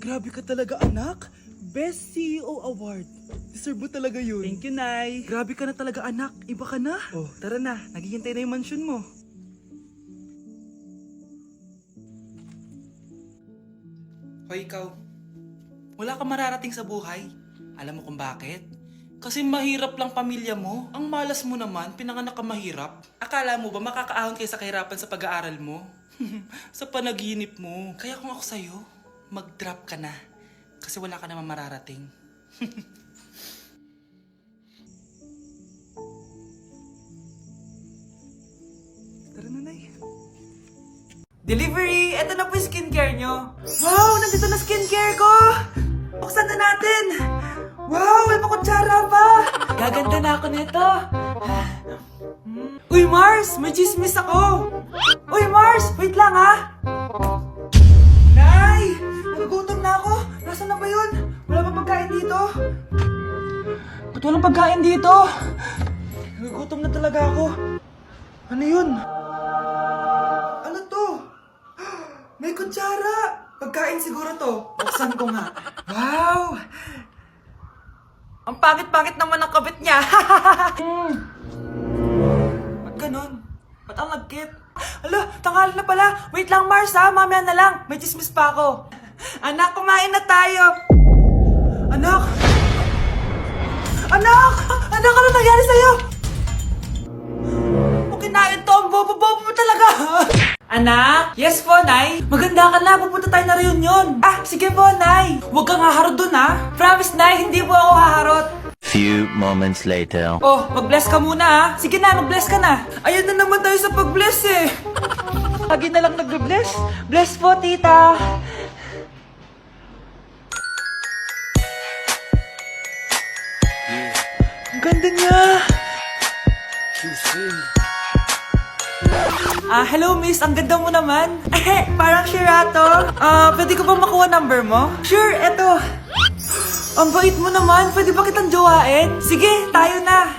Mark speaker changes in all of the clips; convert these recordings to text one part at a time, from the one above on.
Speaker 1: Grabe ka talaga, anak. Best CEO Award. Deserve mo talaga yun. Thank you, Nay. Grabe ka na talaga, anak. Iba ka na. Oh, tara na. Naghihintay na yung mansion mo. Hoy, ikaw. Wala ka mararating sa buhay. Alam mo kung bakit? Kasi mahirap lang pamilya mo. Ang malas mo naman, pinanganak ka mahirap. Akala mo ba makakaahon kayo sa kahirapan sa pag-aaral mo? Sa panaginip mo. Kaya kung ako sa'yo, mag-drop ka na. Kasi wala ka naman mararating. Tara na, Nay. Delivery! Ito na po yung skincare nyo. Wow! Nandito na skincare ko! Buksan na natin! Wow! May pakutsara pa! Gaganda na ako nito! Uy, Mars! May chismis ako! Uy, Mars! Wait lang, ha! Nay! Nagugutom na ako! Nasaan na ba yun? Wala pa pagkain dito? Ba't walang pagkain dito? Nagugutom na talaga ako. Ano yun? Ano to? May kutsara! Pagkain siguro to. Buksan ko nga. Wow! Ang pangit-pangit naman ang kabit niya. Ba't ganun? Ba't ang lagkit? Ala, tanghali na pala. Wait lang, Mars, ha? Mamaya na lang. May chismis pa ako. Anak, kumain na tayo. Anak! Anak! Anak, ano nangyari sa'yo? Kung kinain to, ang bobo-bobo mo talaga. Anak? Yes po, Nay. Maganda ka na. Pupunta tayo na reunion. Ah, sige po, Nay. Huwag kang haharot dun, ha? Promise, Nay, hindi po ako haharot.
Speaker 2: Few moments later.
Speaker 1: Oh, mag-bless ka muna, ha? Sige na, mag-bless ka na. Ayun na naman tayo sa pag-bless, eh. Lagi na lang nag-bless. Bless po, tita. Ang ganda niya. Hello miss, ang ganda mo naman. Parang Shirato. Pwede ko ba makuha number mo? Sure, eto. Ang bait mo naman, pwede ba kitang jowain? Sige, tayo na.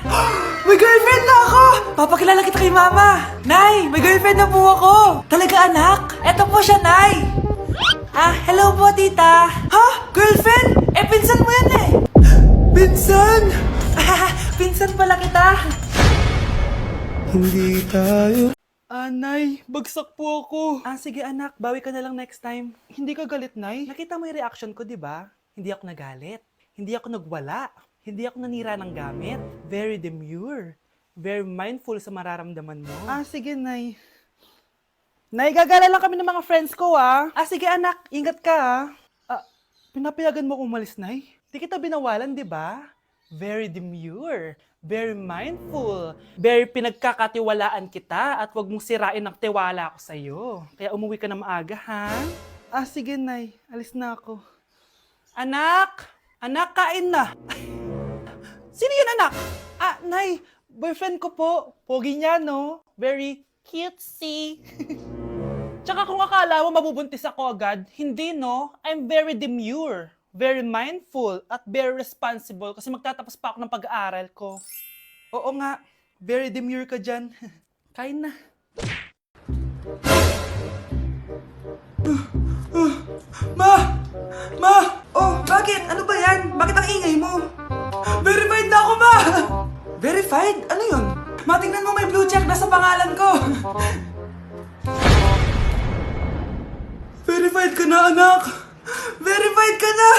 Speaker 1: May girlfriend na ako! Papakilala kita kay mama. Nay, may girlfriend na po ako. Talaga anak? Eto po siya, Nay. Hello po tita. Ha? Girlfriend? Pinsan mo yan eh. Pinsan? Pinsan pala kita. Hindi tayo. Nay, bagsak po ako. Sige anak, bawi ka na lang next time. Hindi ka galit, Nay? Nakita mo yung reaction ko, di ba? Hindi ako nagalit. Hindi ako nagwala. Hindi ako nanira ng gamit. Very demure. Very mindful sa mararamdaman mo. Sige, Nay. Nay, gagala lang kami ng mga friends ko, sige anak, ingat ka, pinapayagan mo kong umalis, Nay? Di kita binawalan, di ba? Very demure, very mindful, very pinagkakatiwalaan kita at wag mong sirain ang tiwala ko sa'yo. Kaya umuwi ka na maaga, ha? Sige, Nay. Alis na ako. Anak! Anak, kain na! Sino yun, anak? Nay, boyfriend ko po. Pogi niya, no? Very cutesy. Tsaka kung akala mo mabubuntis ako agad, hindi, no? I'm very demure. Very mindful at very responsible kasi magtatapos pa ako ng pag-aaral ko. Oo nga, very demure ka dyan. Kain na. Ma! Ma! Oh, bakit? Ano ba yan? Bakit ang ingay mo? Verified na ako, Ma! Verified? Ano yun? Ma, tingnan mo may blue check na sa pangalan ko. Verified ka na, anak! Verified ka na!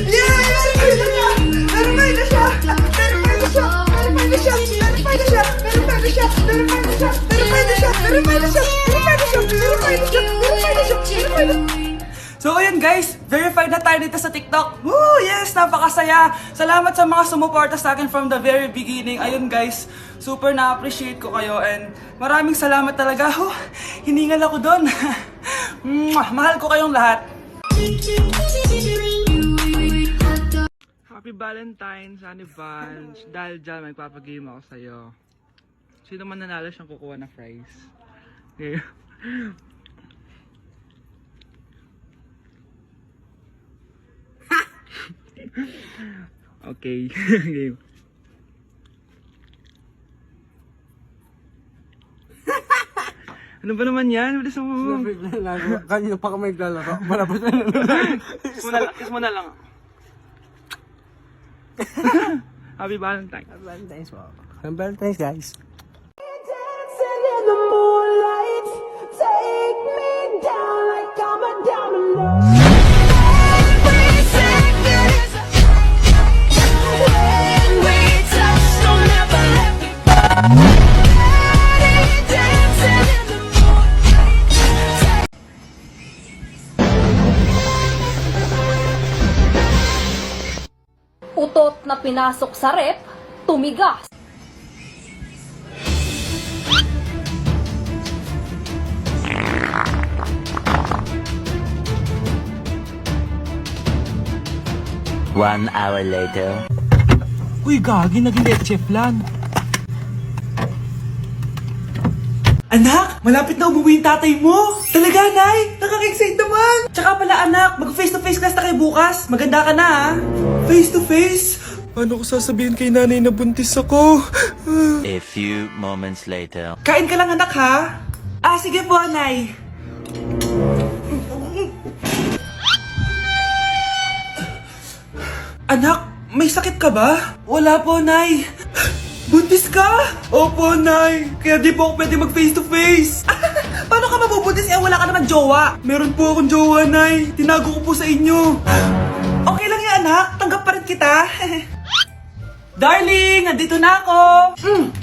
Speaker 1: Yeah! Verified na siya! Verified na siya! Verified na siya! Verified na siya! Verified na siya! Verified na siya! Verified na siya! Verified na siya! Verified na siya! Verified na siya! Verified na siya! Verified na siya! Verified na siya! So ayun guys, verified na tayo dito sa TikTok. Woo! Yes! Napakasaya! Salamat sa mga sumuporta sa akin from the very beginning. Ayun guys, super na-appreciate ko kayo and maraming salamat talaga. Hiningal ako doon. Mahal ko kayong lahat. Happy Valentine's, Honey Buns. Dahil dyan, magpapagame ako sa'yo. Sino man nanalo siyang kukuha na fries. Okay. Okay. Game. Ano ba naman yan? Bilis mo.
Speaker 3: Kanina pa kami naglalaro. Malabas na lang.
Speaker 1: Kiss mo na lang. Happy Valentine's.
Speaker 3: Valentine's po. Happy Valentine's, guys.
Speaker 4: Dancing in the moonlight, take me down like I'm a diamond. Every second is a when we touch, don't ever let me go. Dancing in the moonlight.
Speaker 5: Utot na pinasok sa rep, tumigas.
Speaker 2: One hour later.
Speaker 1: Uy, gagi, naging leche flan. Anak, malapit na umuwi yung tatay mo. Talaga, Nay? Nakaka-excite naman. Tsaka pala, anak, mag-face-to-face class na kayo bukas. Maganda ka na, ha? Face-to-face? Paano ko sasabihin kay nanay na buntis ako?
Speaker 2: A few moments later.
Speaker 1: Kain ka lang, anak, ha? Sige po, Nay. Anak, may sakit ka ba? Wala po, Nay. Buntis ka? Opo, Nay. Kaya di po ako pwede mag face-to-face. Paano ka mabubuntis wala ka naman jowa? Meron po akong jowa, Nay. Tinago ko po sa inyo. Okay lang yan, anak. Tanggap pa rin kita. Darling, andito na ako.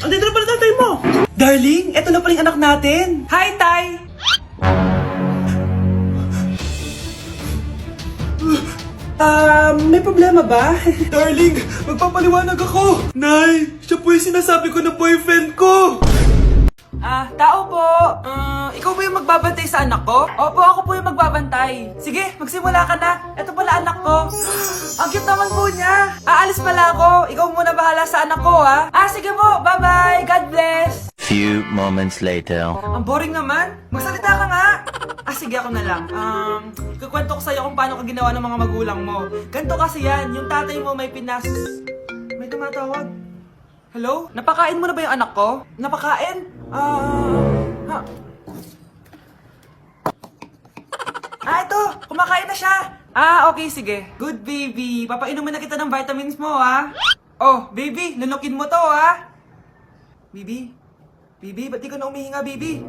Speaker 1: Andito na pala tatay mo. Darling, eto na pala yung anak natin. Hi, Tay. May problema ba? Darling, magpapaliwanag ako. Nay, siya po yung sinasabi ko na boyfriend ko. Tao po. Ikaw ba yung magbabantay sa anak ko? Opo, ako po yung magbabantay. Sige, magsimula ka na. Ito pala anak ko. Ang cute naman po niya. Aalis pala ako. Ikaw muna bahala sa anak ko, ha? Sige po. Bye-bye. God bless.
Speaker 2: Few moments later.
Speaker 1: Ang boring naman. Magsalita ka nga. Sige, ako na lang. Ikukwento ko sa'yo kung paano ka ginawa ng mga magulang mo. Ganto kasi yan. Yung tatay mo may May tumatawag. Hello? Napakain mo na ba yung anak ko? Napakain? Ito. Kumakain na siya. Okay, sige. Good, baby. Papainumin na kita ng vitamins mo, ha? Oh, baby. Lunukin mo to, ha? Baby? Baby, ba't di ka na umihinga, baby?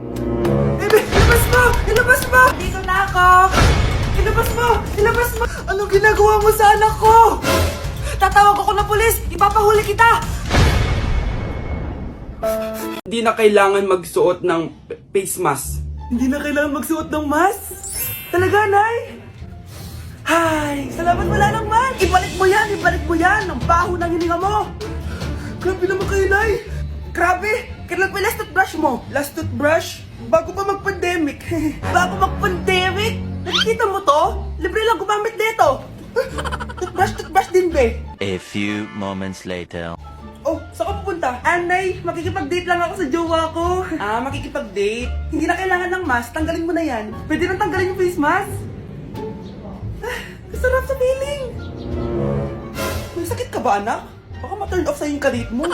Speaker 1: Baby, ilabas mo! Ilabas mo! Dito na ako! Ilabas mo! Ilabas mo! Anong ginagawa mo sa anak ko? Tatawag ako ng pulis! Ipapahuli kita!
Speaker 3: Hindi na kailangan magsuot ng face mask.
Speaker 1: Hindi na kailangan magsuot ng mask? Talaga, Nay? Hay! Salamat wala naman! Ibalik mo yan! Ibalik mo yan! Ang baho ng hininga mo! Grabe naman kayo, Nay! Grabe! Kailan pa last toothbrush mo? Last toothbrush? Bago pa mag-pandemic. Bago mag-pandemic? Nakikita mo to? Libre lang gumamit dito. Toothbrush din, be.
Speaker 2: A few moments later.
Speaker 1: Oh, saan ka pupunta? Anay, makikipag-date lang ako sa jowa ko. Makikipag-date? Hindi na kailangan ng mask, tanggalin mo na yan. Pwede nang tanggalin yung face mask? Kasarap sa feeling. May sakit ka ba, anak? Baka ma-turn off sa'yo yung kalit mo.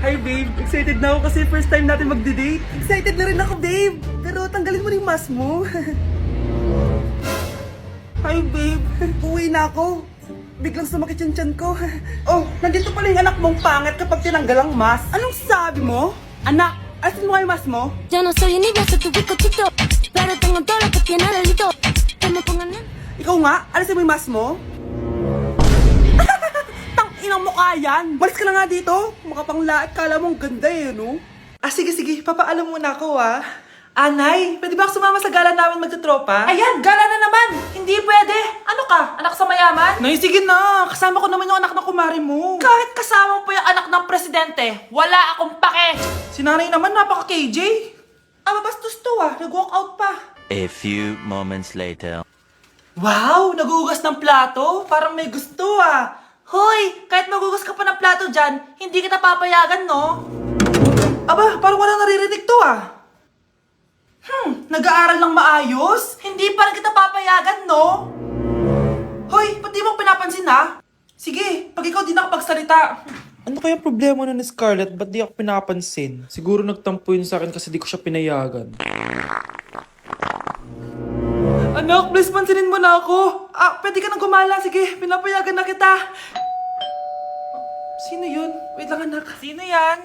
Speaker 1: Hi, babe. Excited na ako kasi first time natin magde-date. Excited na rin ako, babe. Pero tanggalin mo rin yung mask mo. Hi, babe. Uwi na ako. Biglang sumakit yung tiyan ko. Oh, nandito pala yung anak mong pangit kapag tinanggal ang mask. Anong sabi mo? Anak, asin mo nga yung mask mo?
Speaker 6: Yo no soy niña, soy tu bizcochito, pero tengo todo lo que tiene delito. Que me pongan en...
Speaker 1: Ikaw nga, alisin mo yung mask mo? Tang-inang mukha yan! Malis ka na nga dito! Makapanglaat, kala mong ganda eh, no? Sige, papaalam muna ako, Anay, pwede ba ako sumama sa gala namin magtutropa? Ayan, gala na naman! Hindi pwede! Ano ka? Anak sa mayaman? Nay, sige na! Kasama ko naman yung anak ng kumari mo. Kahit kasama mo pa yung anak ng presidente, wala akong pake! Si nanay naman, napaka-KJ. Mabastos to nag-walk out pa.
Speaker 2: A few moments later.
Speaker 1: Wow! Nagugas ng plato? Parang may gusto Hoy! Kahit magugas ka pa ng plato dyan, hindi kita papayagan, no? Aba, parang wala naririnig to Nag-aaral ng maayos? Hindi pa rin kita papayagan, no? Hoy, ba't di mo pinapansin, Sige, pag ikaw di nakapagsalita. Ano kaya problema na ni Scarlett? Ba't di ako pinapansin? Siguro nagtampo yun sa akin kasi di ko siya pinayagan. Anak, please pansinin mo na ako. Pwede ka nang gumala. Sige, pinapayagan na kita. Sino yun? Wait lang, anak. Sino yan?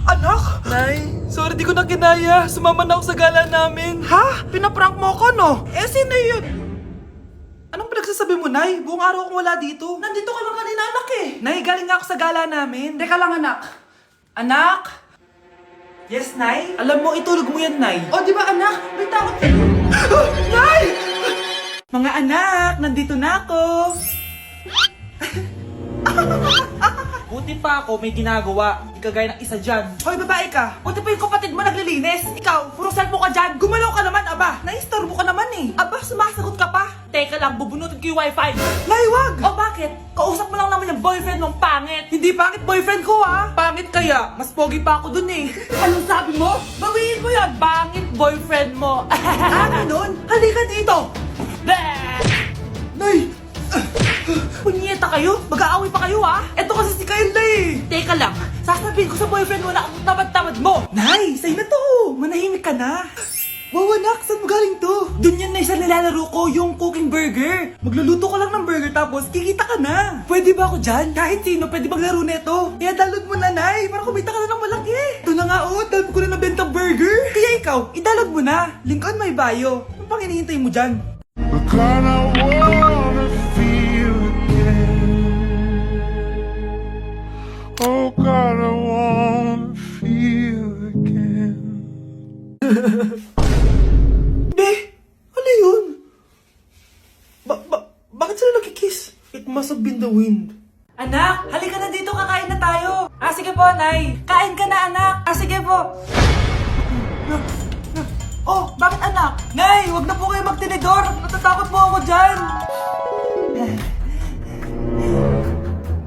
Speaker 1: Anak? Nay, sorry di ko na kinaya. Sumama na ako sa gala namin. Ha? Pinaprank mo ako, no? Sino yun? Anong pinagsasabi mo, Nay? Buong araw akong wala dito. Nandito ka lang kanina, anak eh. Nay, galing nga ako sa gala namin. Teka lang, anak. Anak? Yes, Nay? Alam mo, itulog mo yan, Nay. O, di ba, anak? May takot. Nay! Mga anak, nandito na ako. Buti pa ako may ginagawa. Di kagaya ng isa dyan. Hoy, babae ka. Buti pa yung kapatid mo naglilinis. Ikaw, puro cellphone ka dyan. Gumalaw ka naman, aba. Naistorbo ka naman eh. Aba, sumasagot ka pa. Teka lang, bubunutin ko yung wifi. Nay, wag! O bakit? Kausap mo lang naman yung boyfriend mong pangit. Hindi pangit boyfriend ko, ha? Pangit kaya. Mas pogi pa ako dun eh. Anong sabi mo? Bawiin mo yan. Pangit boyfriend mo. Ganun? Halika dito. Nay! Punyeta kayo? Mag-aaway pa kayo, ha? Eto kasi si Kyle na eh. Teka lang, sasabihin ko sa boyfriend mo na ang tamad-tamad mo. Nay, sa'yo na to. Manahimik ka na. Wow, anak, saan mo galing to? Doon yan na isa nilalaro ko, yung cooking burger. Magluluto ka lang ng burger tapos kikita ka na. Pwede ba ako dyan? Kahit sino, pwede maglaro neto. Kaya download mo na, Nay, para kumita ka na ng malaki. Ito na nga, oh, dami ko na nabentang burger. Kaya ikaw, i-download mo na. Link on my bio. Ano pang hinihintay mo dyan?
Speaker 7: Because I wanna feel again. Oh God, I wanna feel again.
Speaker 1: Be, ano yun? Bakit sila nagkikiss? It must have been the wind. Anak, halika na dito, kakain na tayo. Sige po, Nay. Kain ka na, anak. Sige po. Oh, bakit anak? Nay, wag na po kayo magtinidor. Natatakot po ako dyan.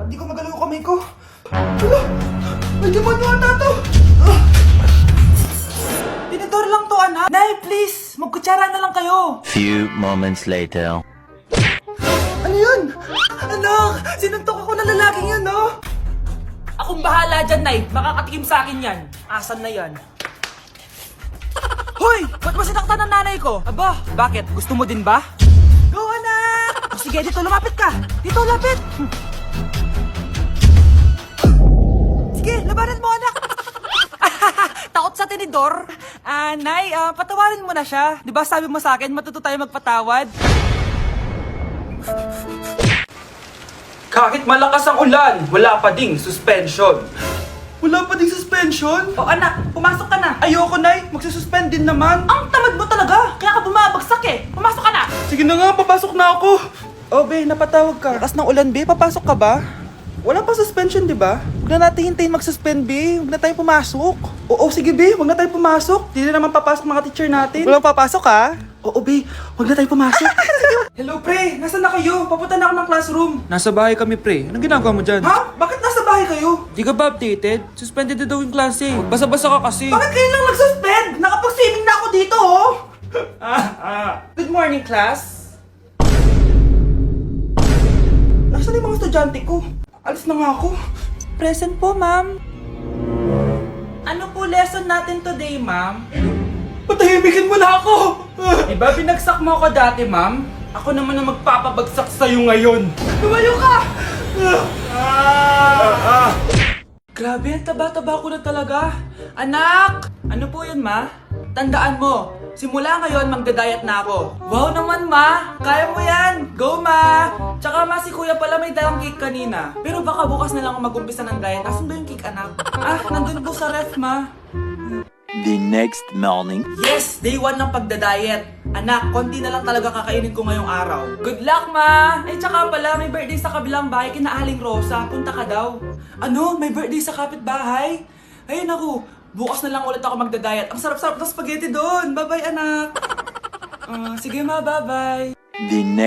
Speaker 1: Hindi ko magalaw yung kamay ko. Hala, may demonyo ata to. Tinidor lang to, anak. Nay, please, magkutsara na lang kayo.
Speaker 2: Few moments later.
Speaker 1: Ano yun? Anak, sinuntok ako na lalaking yun, no? Akong bahala dyan, Nay. Makakatikim sa akin yan. Asan na yan? Hoy! Ba't mo sinaktan ng nanay ko? Aba, bakit? Gusto mo din ba? Go, anak! O, sige, dito lumapit ka. Dito, lapit. Sige, labanan mo, anak. Takot sa tinidor? Nay, patawarin mo na siya. Di ba sabi mo sa akin, matuto tayo magpatawad?
Speaker 3: Kahit malakas ang ulan, wala pa ding suspension.
Speaker 1: Wala pa ding suspension? O anak, pumasok ka na. Ayoko, Nay. Magsususpend din naman. Ang tamad mo talaga. Kaya ka bumabagsak eh. Pumasok ka na. Sige na nga, papasok na ako. Oh, be, napatawag ka. Lakas ng ulan, be. Papasok ka ba? Wala pa suspension, di ba? Huwag na natin hintayin mag-suspend, be. Huwag na tayo pumasok. Oo, sige, be. Huwag na tayo pumasok. Di na naman papasok mga teacher natin. Walang papasok, ha? Oo, be. Huwag na tayo pumasok. Hello, pre. Nasaan na kayo? Papunta na ako ng classroom. Nasa bahay kami, pre. Anong ginagawa mo dyan? Ha? Bakit nasa bahay kayo? Di ka ba updated? Suspended na daw yung klase. Basa-basa ka kasi. Bakit kayo lang nag-suspend? Nakapag-swimming na ako dito, oh! Good morning, class. Nasaan yung mga estudyante ko? Alis na nga ako. Present po, ma'am. Ano po lesson natin today, ma'am? Patahimikin mo na ako! Diba binagsak mo ako dati, ma'am? Ako naman ang magpapabagsak sa'yo ngayon. Lumayo ka! Grabe, ang taba-taba ko na talaga. Anak! Ano po yun, ma? Tandaan mo, simula ngayon magda-diet na ako. Wow naman, ma! Kaya mo yan! Go, ma! Tsaka ma, si kuya pala may dalang cake kanina. Pero baka bukas na lang ako mag-umpisa ng diet. Asan ba yung cake, anak? Nandun po sa ref, ma.
Speaker 2: The next morning.
Speaker 1: Yes! Day 1 ng pagda-diet. Anak, konti na lang talaga kakainin ko ngayong araw. Good luck, ma! Ay, tsaka pala, may birthday sa kabilang bahay kina Aling Rosa. Punta ka daw. Ano? May birthday sa kapitbahay? Ayun ako, bukas na lang ulit ako magda-diet. Ang sarap-sarap ng spaghetti doon. Bye-bye, anak. Sige, ma, bye-bye.
Speaker 2: The next